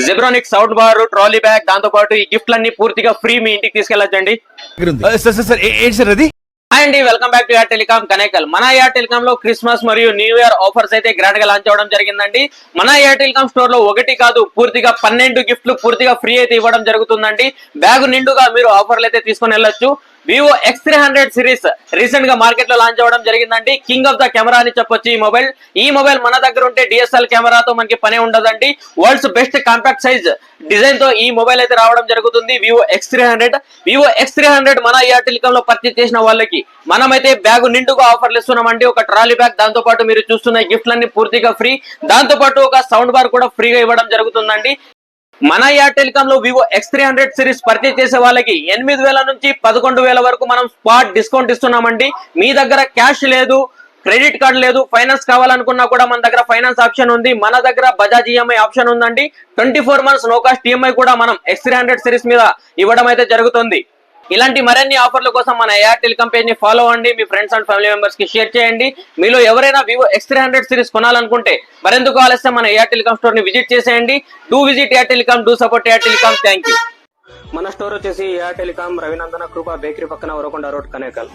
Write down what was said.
Zebronic sound bar, trolley bag, దాంతో పాటు ఈ గిఫ్ట్లన్నీ పూర్తిగా ఫ్రీ మీ ఇంటికి తీసుకెళ్లొచ్చండి. ఏంటి సార్ అది? హాయ్ అండి, welcome back to air telecom Kanekal. మన ఎయిర్ టెలికాం లో క్రిస్మస్ మరియు న్యూ ఇయర్ ఆఫర్స్ అయితే గ్రాండ్ గా లాంచ్ అవడం జరిగిందండి. మన ఎయిర్ టెలికాం స్టోర్ లో ఒకటి కాదు, పూర్తిగా 12 గిఫ్ట్లు పూర్తిగా ఫ్రీ అయితే ఇవ్వడం జరుగుతుందండి. బ్యాగ్ నిండుగా మీరు ఆఫర్లు అయితే తీసుకొని వెళ్ళొచ్చు. వివో X300 సిరీస్ రీసెంట్ గా మార్కెట్ లో లాంచ్ అవ్వడం జరిగిందండి. కింగ్ ఆఫ్ ద కెమెరా అని చెప్పొచ్చు ఈ మొబైల్ మన దగ్గర ఉంటే డిఎస్ఎల్ కెమెరాతో మనకి పనే ఉండదండి. World's best compact size design తో ఈ మొబైల్ అయితే రావడం జరుగుతుంది. వివో X300 మన ఎయిర్ టెలికాం లో పర్చేజ్ చేసిన వాళ్ళకి మనమైతే బ్యాగ్ నిండుగా ఆఫర్లు ఇస్తున్నామండి. ఒక ట్రాలీ బ్యాగ్, దాంతో పాటు మీరు చూస్తున్న గిఫ్ట్లన్నీ పూర్తిగా ఫ్రీ, దాంతో పాటు ఒక సౌండ్ బార్ కూడా ఫ్రీగా ఇవ్వడం జరుగుతుందండి. మన ఎయిర్ టెలికాం లో వివో X300 సిరీస్ పర్చేజ్ చేసే వాళ్ళకి 8,000 నుంచి 11,000 వరకు మనం స్పాట్ డిస్కౌంట్ ఇస్తున్నామండి. మీ దగ్గర క్యాష్ లేదు, క్రెడిట్ కార్డ్ లేదు, ఫైనాన్స్ కావాలనుకున్నా కూడా మన దగ్గర ఫైనాన్స్ ఆప్షన్ ఉంది. మన దగ్గర బజాజ్ ఈఎంఐ ఆప్షన్ ఉందండి. 24 months నో కాస్ట్ ఈఎంఐ కూడా మనం X300 సిరీస్ మీద ఇవ్వడం అయితే జరుగుతుంది. ఇలాంటి మరిన్ని ఆఫర్ల కోసం మన ఎయిర్ టెలికాం పేజ్ ని ఫాలో అవ్వండి. మీ ఫ్రెండ్స్ అండ్ ఫ్యామిలీ మెంబర్స్ కి షేర్ చేయండి. మీలో ఎవరైనా వివో X300 సిరీస్ కొనాలనుకుంటే మరెందుకు ఆలస్యం, మన ఎయిర్ టెలికాం స్టోర్ ని విజిట్ చేసేయండి. Do visit air telecom, do support air telecom. Thank you. మన స్టోర్ వచ్చేసి ఎయిర్ టెలికాం, రవినందన కృప బేకరీ పక్కన, వరకొండ రోడ్, కనేకల్.